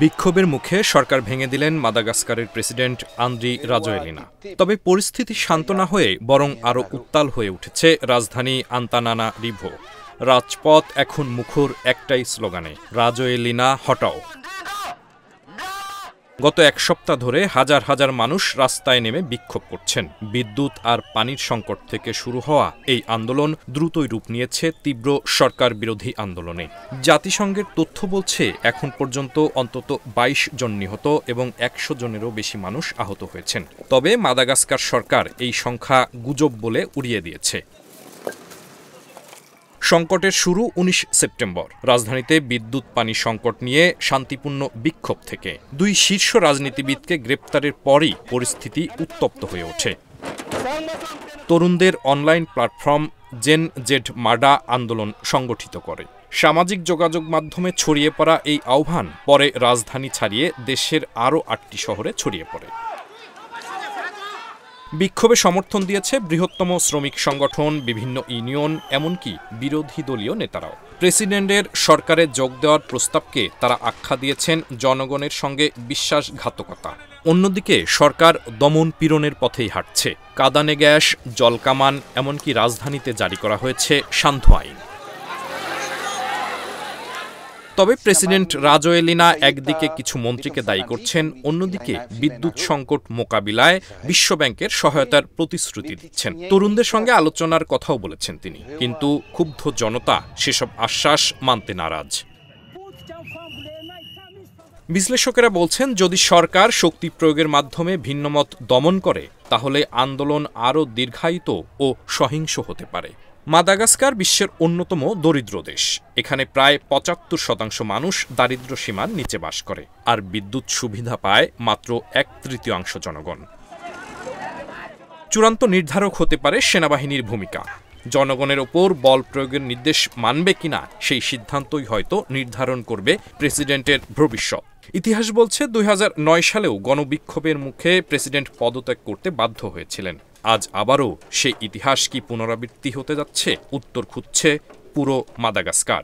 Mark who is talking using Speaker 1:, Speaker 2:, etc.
Speaker 1: বিক্ষোভের মুখে সরকার ভেঙে দিলেন মাদাগাস্কারের প্রেসিডেন্ট আন্দ্রি রাজোয়েলিনা। তবে পরিস্থিতি শান্ত না হয়ে বরং আরও উত্তাল হয়ে উঠেছে রাজধানী আন্তানানারিভো। রাজপথ এখন মুখর একটাই স্লোগানে, রাজোয়েলিনা হটাও। গত এক সপ্তাহ ধরে হাজার হাজার মানুষ রাস্তায় নেমে বিক্ষোভ করছেন। বিদ্যুৎ আর পানির সংকট থেকে শুরু হওয়া এই আন্দোলন দ্রুতই রূপ নিয়েছে তীব্র সরকার বিরোধী আন্দোলনে। জাতিসংঘের তথ্য বলছে এখন পর্যন্ত অন্তত ২২ জন নিহত এবং ১০০ জনেরও বেশি মানুষ আহত হয়েছেন। তবে মাদাগাস্কার সরকার এই সংখ্যা গুজব বলে উড়িয়ে দিয়েছে। সংকটের শুরু ১৯ সেপ্টেম্বর। রাজধানীতে বিদ্যুৎ পানি সংকট নিয়ে শান্তিপূর্ণ বিক্ষোভ থেকে দুই শীর্ষ রাজনীতিবিদকে গ্রেপ্তারের পরই পরিস্থিতি উত্তপ্ত হয়ে ওঠে। তরুণদের অনলাইন প্ল্যাটফর্ম জেন জেড মাডা আন্দোলন সংগঠিত করে। সামাজিক যোগাযোগ মাধ্যমে ছড়িয়ে পড়া এই আহ্বান পরে রাজধানী ছাড়িয়ে দেশের আরও ৮টি শহরে ছড়িয়ে পড়ে। বিক্ষোভে সমর্থন দিয়েছে বৃহত্তম শ্রমিক সংগঠন, বিভিন্ন ইউনিয়ন, এমনকি বিরোধী দলীয় নেতারাও। প্রেসিডেন্টের সরকারে যোগ দেওয়ার প্রস্তাবকে তারা আখ্যা দিয়েছেন জনগণের সঙ্গে বিশ্বাসঘাতকতা। অন্যদিকে সরকার দমন পীড়নের পথেই হাঁটছে। কাঁদানে গ্যাস, জলকামান, এমনকি রাজধানীতে জারি করা হয়েছে সান্ধ্য আইন। তবে প্রেসিডেন্ট রাজোয়েলিনা একদিকে কিছু মন্ত্রীকে দায়ী করছেন, অন্যদিকে বিদ্যুৎ সংকট মোকাবিলায় বিশ্বব্যাংকের সহায়তার প্রতিশ্রুতি দিচ্ছেন। তরুণদের সঙ্গে আলোচনার কথাও বলেছেন তিনি, কিন্তু ক্ষুব্ধ জনতা সেসব আশ্বাস মানতে নারাজ। বিশ্লেষকেরা বলছেন, যদি সরকার শক্তি প্রয়োগের মাধ্যমে ভিন্নমত দমন করে তাহলে আন্দোলন আরও দীর্ঘায়িত ও সহিংস হতে পারে। মাদাগাস্কার বিশ্বের অন্যতম দরিদ্র দেশ। এখানে প্রায় ৭৫% মানুষ দারিদ্র্য সীমার নিচে বাস করে, আর বিদ্যুৎ সুবিধা পায় মাত্র ১/৩ জনগণ। চূড়ান্ত নির্ধারক হতে পারে সেনাবাহিনীর ভূমিকা। জনগণের ওপর বল প্রয়োগের নির্দেশ মানবে কিনা সেই সিদ্ধান্তই হয়তো নির্ধারণ করবে প্রেসিডেন্টের ভবিষ্যৎ। ইতিহাস বলছে ২০০৯ সালেও গণবিক্ষোভের মুখে প্রেসিডেন্ট পদত্যাগ করতে বাধ্য হয়েছিলেন। আজ আবারও সেই ইতিহাস কি পুনরাবৃত্তি হতে যাচ্ছে? উত্তর খুঁজছে পুরো মাদাগাস্কার।